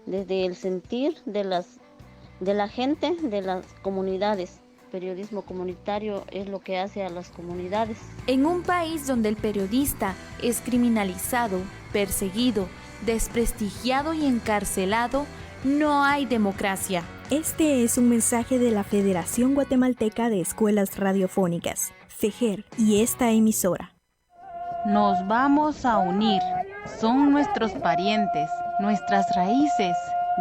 Y: desde el sentir de la gente, de las comunidades. Periodismo comunitario es lo que hace a las comunidades.
Q: En un país donde el periodista es criminalizado, perseguido, desprestigiado y encarcelado, no hay democracia.
L: Este es un mensaje de la Federación Guatemalteca de Escuelas Radiofónicas, FEGER, y esta emisora.
Z: Nos vamos a unir. Son nuestros parientes, nuestras raíces,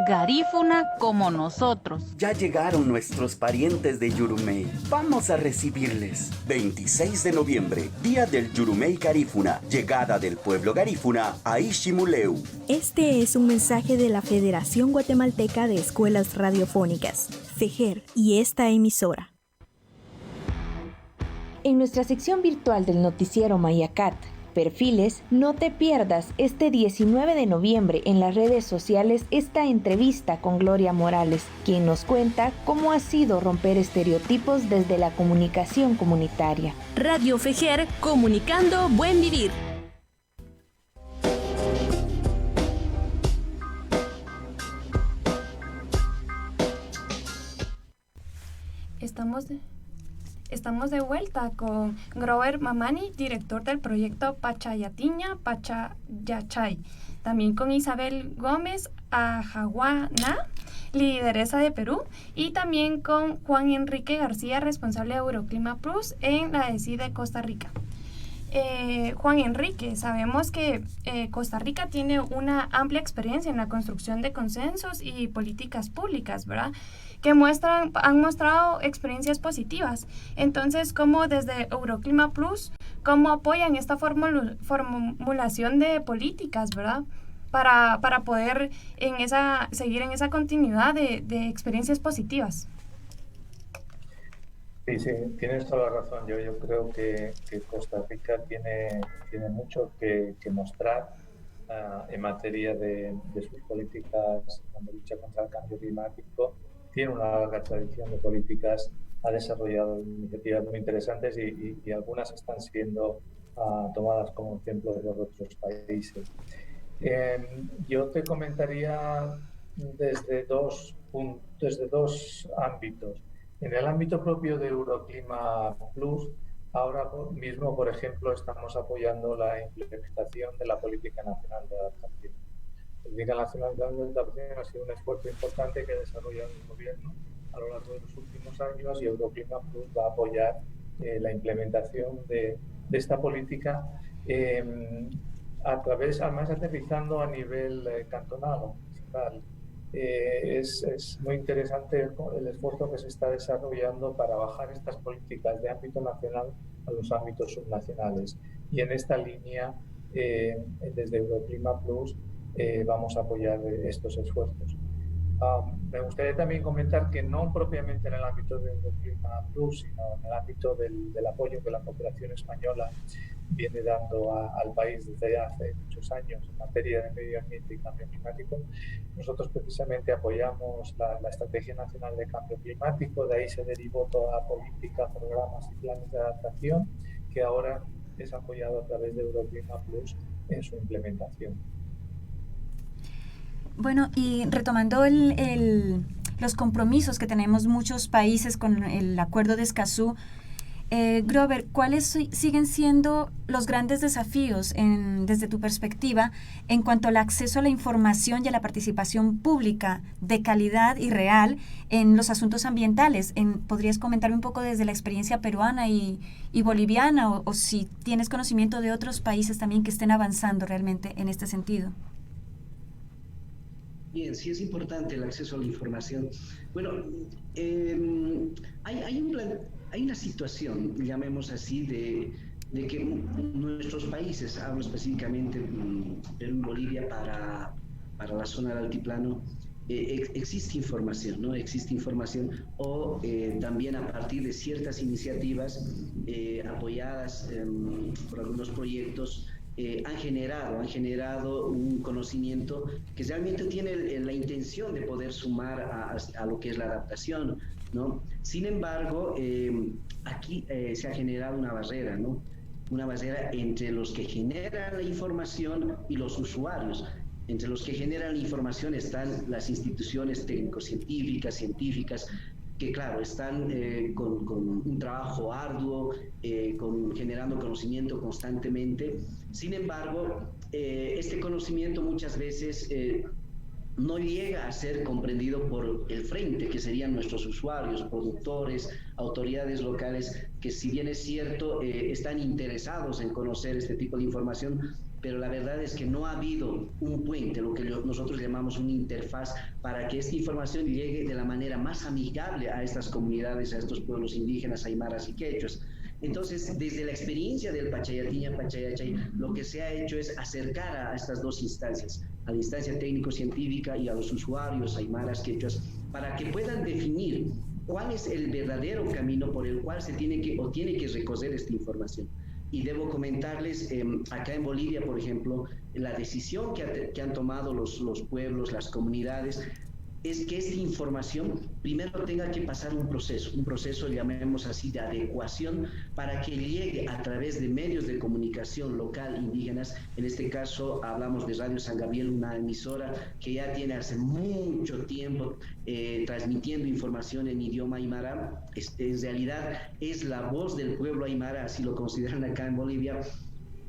Z: garífuna como nosotros.
P: Ya llegaron nuestros parientes de Yurumey. Vamos a recibirles. 26 de noviembre, Día del Yurumey Garífuna. Llegada del pueblo garífuna a Ishimuleu.
L: Este es un mensaje de la Federación Guatemalteca de Escuelas Radiofónicas, FEGER, y esta emisora.
Q: En nuestra sección virtual del noticiero Mayacat, Perfiles, no te pierdas este 19 de noviembre en las redes sociales esta entrevista con Gloria Morales, quien nos cuenta cómo ha sido romper estereotipos desde la comunicación comunitaria.
I: Radio FEGER, comunicando buen vivir.
C: Estamos de vuelta con Grover Mamani, director del proyecto Pachayatiña Pachayachay. También con Isabel Gómez Ajaguana, lideresa de Perú. Y también con Juan Enrique García, responsable de Euroclima Plus en la ESI de Costa Rica. Juan Enrique, sabemos que Costa Rica tiene una amplia experiencia en la construcción de consensos y políticas públicas, ¿verdad?, que han mostrado experiencias positivas. Entonces, ¿cómo desde Euroclima Plus, cómo apoyan esta formulación de políticas, ¿verdad?, para poder seguir en esa continuidad de experiencias positivas?
D: Sí, tienes toda la razón. Yo creo que Costa Rica tiene mucho que mostrar en materia de sus políticas de lucha contra el cambio climático. Tiene una larga tradición de políticas, ha desarrollado iniciativas muy interesantes y algunas están siendo tomadas como ejemplo por otros países. Yo te comentaría desde dos ámbitos. En el ámbito propio de Euroclima Plus, ahora mismo, por ejemplo, estamos apoyando la implementación de la Política Nacional de Adaptación. La Política Nacional de Adaptación ha sido un esfuerzo importante que ha desarrollado el Gobierno a lo largo de los últimos años y Euroclima Plus va a apoyar la implementación de esta política a través, además aterrizando a nivel cantonal o municipal. Es muy interesante el esfuerzo que se está desarrollando para bajar estas políticas de ámbito nacional a los ámbitos subnacionales. Y en esta línea, desde Euroclima Plus, vamos a apoyar estos esfuerzos. Me gustaría también comentar que no propiamente en el ámbito de Euroclima Plus, sino en el ámbito del apoyo que la cooperación española viene dando al país desde hace muchos años en materia de medio ambiente y cambio climático. Nosotros precisamente apoyamos la Estrategia Nacional de Cambio Climático, de ahí se derivó toda la política, programas y planes de adaptación, que ahora es apoyado a través de Euroclima Plus en su implementación.
A: Bueno, y retomando los compromisos que tenemos muchos países con el Acuerdo de Escazú, Grover, ¿cuáles siguen siendo los grandes desafíos desde tu perspectiva en cuanto al acceso a la información y a la participación pública de calidad y real en los asuntos ambientales? ¿Podrías comentarme un poco desde la experiencia peruana y boliviana o si tienes conocimiento de otros países también que estén avanzando realmente en este sentido?
E: Bien, sí es importante el acceso a la información. Bueno, hay una situación, llamemos así, de que nuestros países, hablo específicamente Perú y Bolivia para la zona del altiplano, existe información, ¿no? Existe información o también a partir de ciertas iniciativas apoyadas por algunos proyectos, han generado un conocimiento que realmente tiene la intención de poder sumar a lo que es la adaptación, ¿no? Sin embargo, aquí se ha generado una barrera, ¿no? Una barrera entre los que generan la información y los usuarios. Entre los que generan la información están las instituciones técnico-científicas, que claro, están con un trabajo arduo, generando conocimiento constantemente. Sin embargo, este conocimiento muchas veces no llega a ser comprendido por el frente, que serían nuestros usuarios, productores, autoridades locales, que si bien es cierto, están interesados en conocer este tipo de información, pero la verdad es que no ha habido un puente, lo que nosotros llamamos una interfaz, para que esta información llegue de la manera más amigable a estas comunidades, a estos pueblos indígenas, aymaras y quechuas. Entonces, desde la experiencia del Pachayatiña, Pachayachay, lo que se ha hecho es acercar a estas dos instancias, a la instancia técnico-científica y a los usuarios, aymaras, quechuas, para que puedan definir cuál es el verdadero camino por el cual se tiene que recorrer esta información. Y debo comentarles, acá en Bolivia, por ejemplo, la decisión que han tomado los pueblos, las comunidades, es que esta información primero tenga que pasar un proceso, llamemos así, de adecuación, para que llegue a través de medios de comunicación local indígenas. En este caso hablamos de Radio San Gabriel, una emisora que ya tiene hace mucho tiempo transmitiendo información en idioma aymara. En realidad es la voz del pueblo aymara, así lo consideran acá en Bolivia,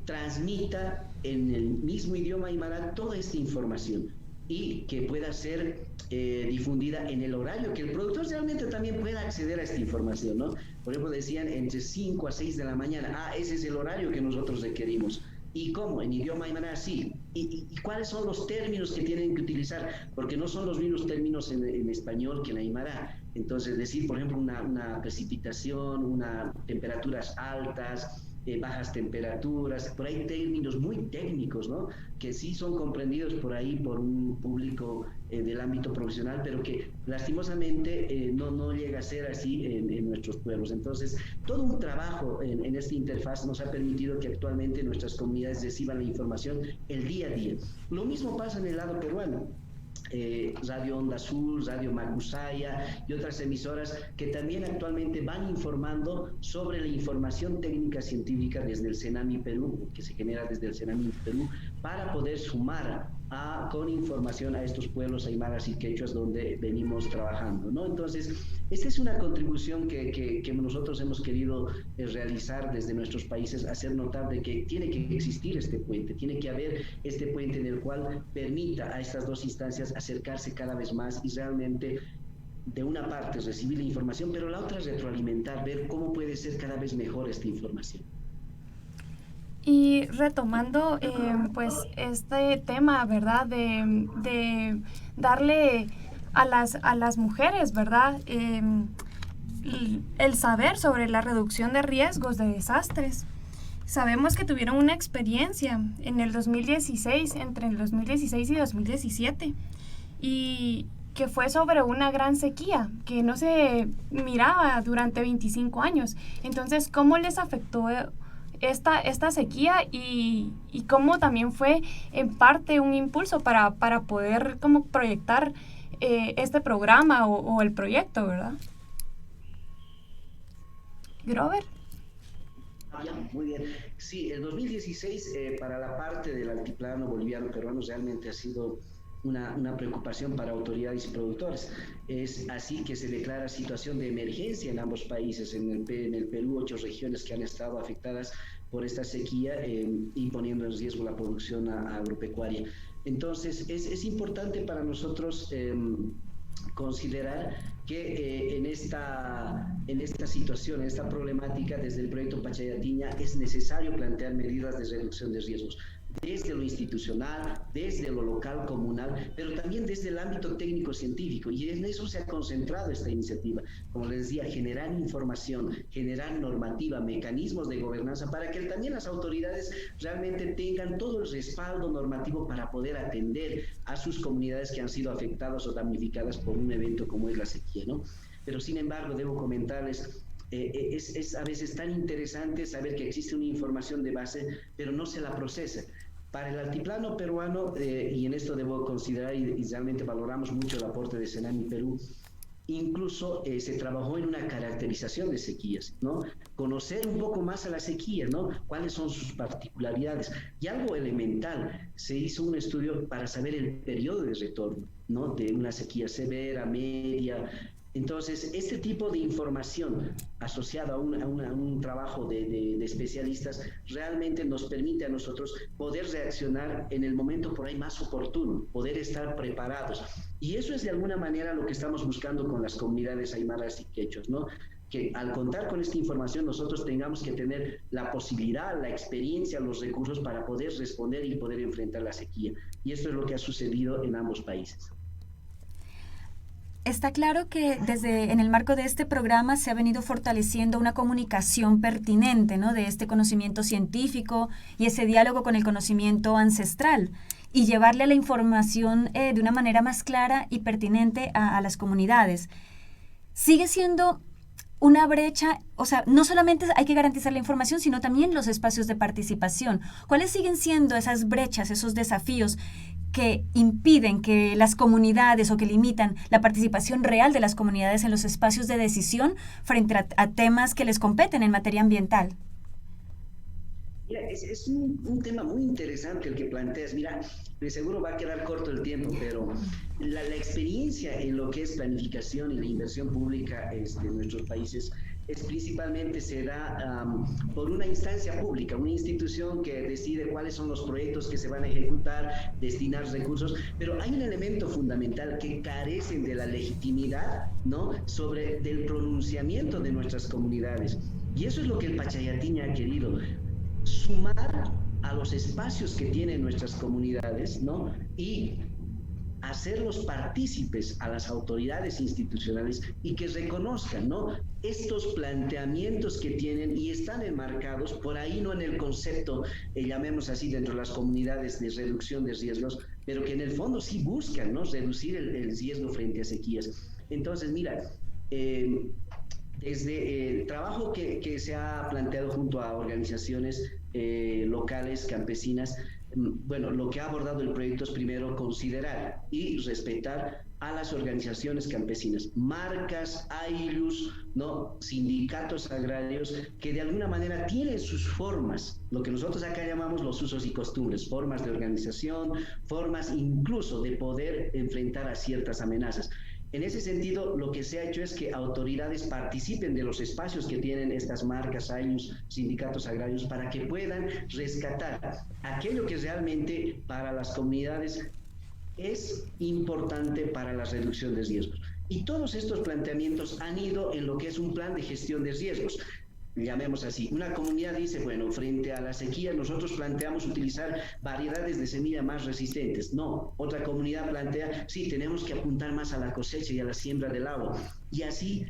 E: transmita en el mismo idioma aymara toda esta información y que pueda ser difundida en el horario, que el productor realmente también pueda acceder a esta información, ¿no? Por ejemplo, decían entre 5 a 6 de la mañana, ese es el horario que nosotros requerimos. ¿Y cómo? En idioma aymara, sí. ¿Y cuáles son los términos que tienen que utilizar? Porque no son los mismos términos en español que en aymara. Entonces, decir, por ejemplo, una precipitación, temperaturas altas, bajas temperaturas, por ahí términos muy técnicos, ¿no? Que sí son comprendidos por ahí por un público del ámbito profesional, pero que lastimosamente no llega a ser así en nuestros pueblos. Entonces, todo un trabajo en esta interfaz nos ha permitido que actualmente nuestras comunidades reciban la información el día a día. Lo mismo pasa en el lado peruano. Radio Onda Sur, Radio Macusaya y otras emisoras que también actualmente van informando sobre la información técnica científica desde el Senami Perú, que se genera desde el Senami Perú, para poder sumar con información a estos pueblos aymaras y quechuas donde venimos trabajando, ¿no? Entonces, esta es una contribución que nosotros hemos querido realizar desde nuestros países, hacer notar de que tiene que existir este puente, tiene que haber este puente en el cual permita a estas dos instancias acercarse cada vez más y realmente, de una parte, recibir la información, pero la otra retroalimentar, ver cómo puede ser cada vez mejor esta información.
C: Y retomando pues este tema, ¿verdad? De darle a las mujeres, ¿verdad? El saber sobre la reducción de riesgos de desastres. Sabemos que tuvieron una experiencia en el 2016, entre el 2016 y 2017, y que fue sobre una gran sequía que no se miraba durante 25 años. Entonces, ¿cómo les afectó esta sequía y cómo también fue en parte un impulso para poder como proyectar este programa o el proyecto, ¿verdad? Grover.
E: Muy bien. Sí, el 2016 para la parte del altiplano boliviano-peruano realmente ha sido una preocupación para autoridades y productores. Es así que se declara situación de emergencia en ambos países. En el Perú, 8 regiones que han estado afectadas por esta sequía y poniendo en riesgo la producción agropecuaria. Entonces, es importante para nosotros considerar que en esta situación, en esta problemática, desde el proyecto Pachayatiña es necesario plantear medidas de reducción de riesgos, desde lo institucional, desde lo local, comunal, pero también desde el ámbito técnico-científico, y en eso se ha concentrado esta iniciativa. Como les decía, generar información, generar normativa, mecanismos de gobernanza, para que también las autoridades realmente tengan todo el respaldo normativo para poder atender a sus comunidades que han sido afectadas o damnificadas por un evento como es la sequía, ¿no? Pero sin embargo, debo comentarles, es a veces tan interesante saber que existe una información de base, pero no se la procesa. Para el altiplano peruano, y en esto debo considerar y realmente valoramos mucho el aporte de Senami Perú, incluso se trabajó en una caracterización de sequías, ¿no? Conocer un poco más a la sequía, ¿no? Cuáles son sus particularidades. Y algo elemental, se hizo un estudio para saber el periodo de retorno, ¿no? De una sequía severa, media. Entonces, este tipo de información asociada a un trabajo de especialistas realmente nos permite a nosotros poder reaccionar en el momento por ahí más oportuno, poder estar preparados. Y eso es de alguna manera lo que estamos buscando con las comunidades aymaras y quechuas, ¿no? Que al contar con esta información nosotros tengamos que tener la posibilidad, la experiencia, los recursos para poder responder y poder enfrentar la sequía. Y esto es lo que ha sucedido en ambos países.
A: Está claro que en el marco de este programa se ha venido fortaleciendo una comunicación pertinente, ¿no? De este conocimiento científico y ese diálogo con el conocimiento ancestral y llevarle la información de una manera más clara y pertinente a las comunidades. Sigue siendo una brecha, o sea, no solamente hay que garantizar la información, sino también los espacios de participación. ¿Cuáles siguen siendo esas brechas, esos desafíos que impiden que las comunidades o que limitan la participación real de las comunidades en los espacios de decisión frente a temas que les competen en materia ambiental?
E: Mira, es un tema muy interesante el que planteas. Mira, de seguro va a quedar corto el tiempo, pero la experiencia en lo que es planificación y la inversión pública de nuestros países principalmente se da por una instancia pública, una institución que decide cuáles son los proyectos que se van a ejecutar, destinar recursos, pero hay un elemento fundamental que carecen de la legitimidad, ¿no? Del pronunciamiento de nuestras comunidades. Y eso es lo que el Pachayatiña ha querido, sumar a los espacios que tienen nuestras comunidades, ¿no? Y hacerlos partícipes a las autoridades institucionales y que reconozcan, ¿no? Estos planteamientos que tienen y están enmarcados por ahí, no en el concepto, llamemos así, dentro de las comunidades de reducción de riesgos, pero que en el fondo sí buscan, ¿no? Reducir el riesgo frente a sequías. Entonces, mira, desde el trabajo que se ha planteado junto a organizaciones locales, campesinas, bueno, lo que ha abordado el proyecto es primero considerar y respetar a las organizaciones campesinas, marcas, AILUS, ¿no? Sindicatos agrarios que de alguna manera tienen sus formas, lo que nosotros acá llamamos los usos y costumbres, formas de organización, formas incluso de poder enfrentar a ciertas amenazas. En ese sentido, lo que se ha hecho es que autoridades participen de los espacios que tienen estas marcas, AILUS, sindicatos agrarios, para que puedan rescatar aquello que realmente para las comunidades es importante para la reducción de riesgos. Y todos estos planteamientos han ido en lo que es un plan de gestión de riesgos. Llamemos así, una comunidad dice, bueno, frente a la sequía nosotros planteamos utilizar variedades de semilla más resistentes. No, otra comunidad plantea, sí, tenemos que apuntar más a la cosecha y a la siembra del agua. Y así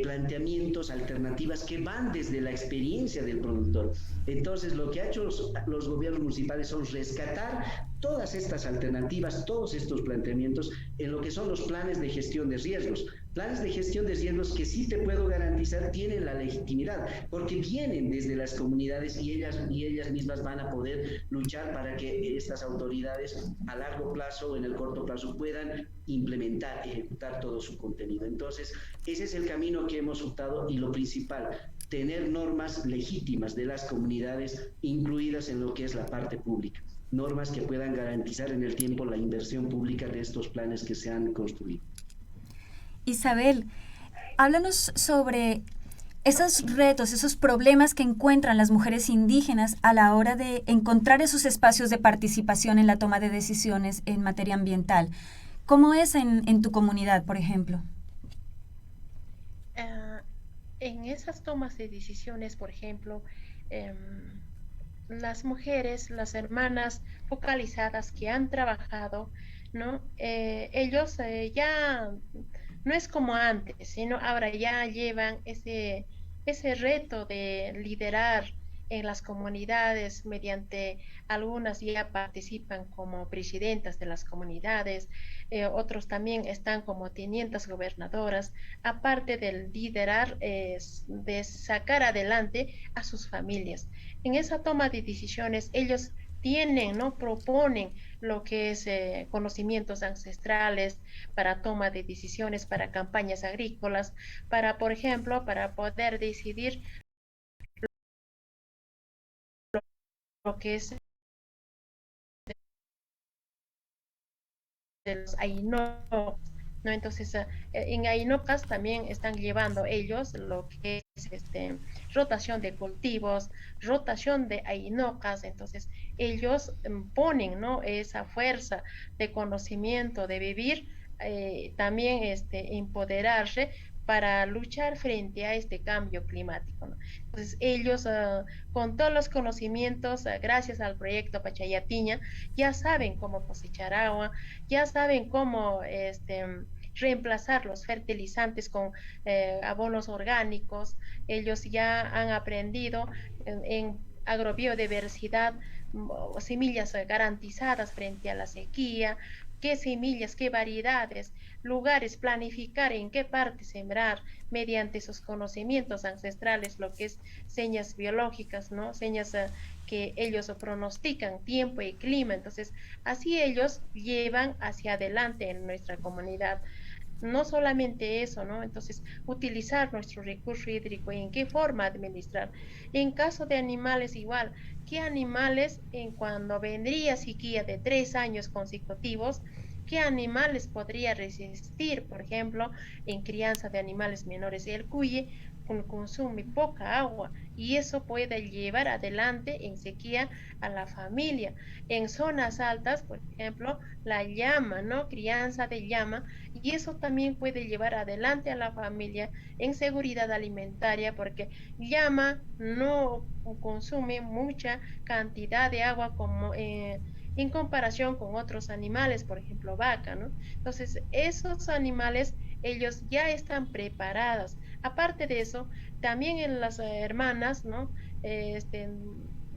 E: planteamientos, alternativas que van desde la experiencia del productor. Entonces, lo que ha hecho los gobiernos municipales son rescatar todas estas alternativas, todos estos planteamientos en lo que son los planes de gestión de riesgos. Planes de gestión de riesgos que sí te puedo garantizar tienen la legitimidad, porque vienen desde las comunidades y ellas mismas van a poder luchar para que estas autoridades a largo plazo o en el corto plazo puedan implementar, ejecutar todo su contenido. Entonces, ese es el camino que hemos optado y lo principal, tener normas legítimas de las comunidades incluidas en lo que es la parte pública. Normas que puedan garantizar en el tiempo la inversión pública de estos planes que se han construido.
A: Isabel, háblanos sobre esos retos, esos problemas que encuentran las mujeres indígenas a la hora de encontrar esos espacios de participación en la toma de decisiones en materia ambiental. ¿Cómo es en tu comunidad, por ejemplo?
F: En esas tomas de decisiones, por ejemplo, las mujeres, las hermanas focalizadas que han trabajado, ¿no? Ellos ya no es como antes, sino ahora ya llevan ese reto de liderar en las comunidades, mediante algunas ya participan como presidentas de las comunidades, otros también están como tenientas gobernadoras, aparte de liderar, de sacar adelante a sus familias. En esa toma de decisiones ellos tienen, ¿no? Proponen lo que es conocimientos ancestrales para toma de decisiones, para campañas agrícolas, para, por ejemplo, para poder decidir lo que es de los Ainocas, ¿no? Entonces, en Ainocas también están llevando ellos lo que es rotación de cultivos, rotación de Ainocas. Entonces, ellos ponen, ¿no? Esa fuerza de conocimiento, de vivir, también empoderarse para luchar frente a este cambio climático, ¿no? Entonces ellos con todos los conocimientos, gracias al proyecto Pachayatiña, ya saben cómo cosechar agua, ya saben cómo reemplazar los fertilizantes con abonos orgánicos. Ellos ya han aprendido en agrobiodiversidad, semillas garantizadas frente a la sequía, qué semillas, qué variedades, lugares, planificar en qué parte sembrar mediante sus conocimientos ancestrales, lo que es señas biológicas, ¿no? Señas que ellos pronostican tiempo y clima. Entonces, así ellos llevan hacia adelante en nuestra comunidad. No solamente eso, ¿no? Entonces, utilizar nuestro recurso hídrico y en qué forma administrar. En caso de animales igual, ¿qué animales cuando vendría sequía de 3 años consecutivos, qué animales podría resistir? Por ejemplo, en crianza de animales menores, el cuye consume poca agua y eso puede llevar adelante en sequía a la familia. En zonas altas, por ejemplo, la llama, ¿no? Crianza de llama, y eso también puede llevar adelante a la familia en seguridad alimentaria, porque llama no consume mucha cantidad de agua como en comparación con otros animales, por ejemplo vaca, ¿no? Entonces esos animales ellos ya están preparados. Aparte de eso, también en las hermanas, ¿no?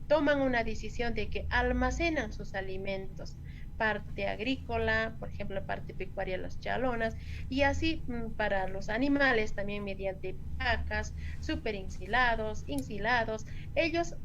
F: Toman una decisión de que almacenan sus alimentos, parte agrícola, por ejemplo, parte pecuaria, las chalonas, y así para los animales también mediante vacas, super ensilados, ellos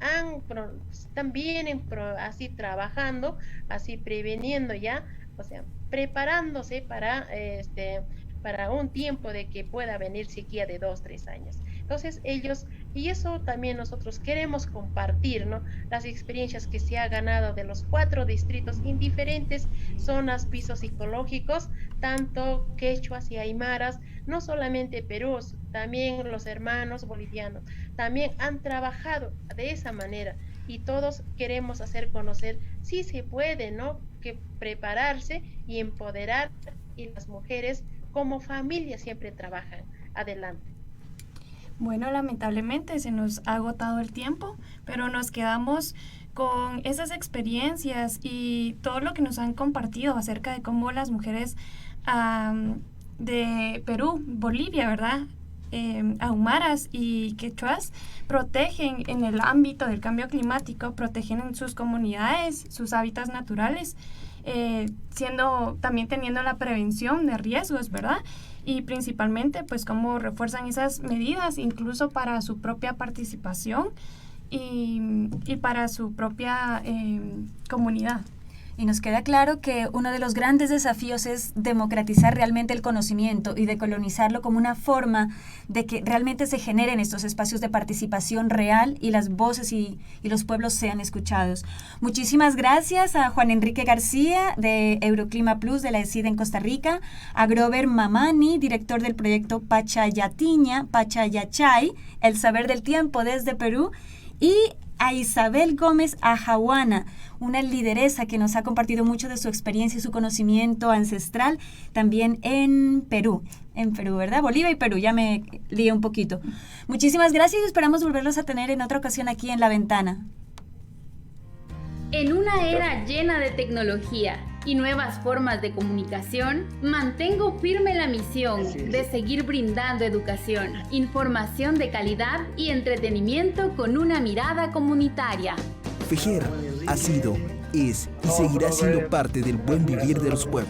F: también así trabajando, así preveniendo ya, o sea, preparándose para un tiempo de que pueda venir sequía de 2-3 años. Entonces ellos, y eso también nosotros queremos compartir, ¿no? Las experiencias que se ha ganado de los 4 distritos en diferentes zonas, pisos psicológicos, tanto quechuas y aymaras, no solamente Perú, también los hermanos bolivianos, también han trabajado de esa manera y todos queremos hacer conocer si se puede, ¿no? Que prepararse y empoderar, y las mujeres como familia siempre trabajan adelante.
C: Bueno, lamentablemente se nos ha agotado el tiempo, pero nos quedamos con esas experiencias y todo lo que nos han compartido acerca de cómo las mujeres de Perú, Bolivia, ¿verdad? ahumaras y quechuas protegen en el ámbito del cambio climático, protegen en sus comunidades, sus hábitats naturales, también teniendo la prevención de riesgos, ¿verdad? Y principalmente, pues, cómo refuerzan esas medidas, incluso para su propia participación y para su propia comunidad.
A: Y nos queda claro que uno de los grandes desafíos es democratizar realmente el conocimiento y decolonizarlo como una forma de que realmente se generen estos espacios de participación real y las voces y los pueblos sean escuchados. Muchísimas gracias a Juan Enrique García de Euroclima Plus de la ESID en Costa Rica, a Grover Mamani, director del proyecto Pachayatiña, Pachayachay, El Saber del Tiempo desde Perú, y a Isabel Gómez Ajahuana, una lideresa que nos ha compartido mucho de su experiencia y su conocimiento ancestral también en Perú, ¿verdad? Bolivia y Perú, ya me lié un poquito. Muchísimas gracias y esperamos volverlos a tener en otra ocasión aquí en La Ventana.
B: En una era llena de tecnología y nuevas formas de comunicación, mantengo firme la misión de seguir brindando educación, información de calidad y entretenimiento con una mirada comunitaria.
H: FEJER ha sido, es y seguirá siendo parte del buen vivir de los pueblos.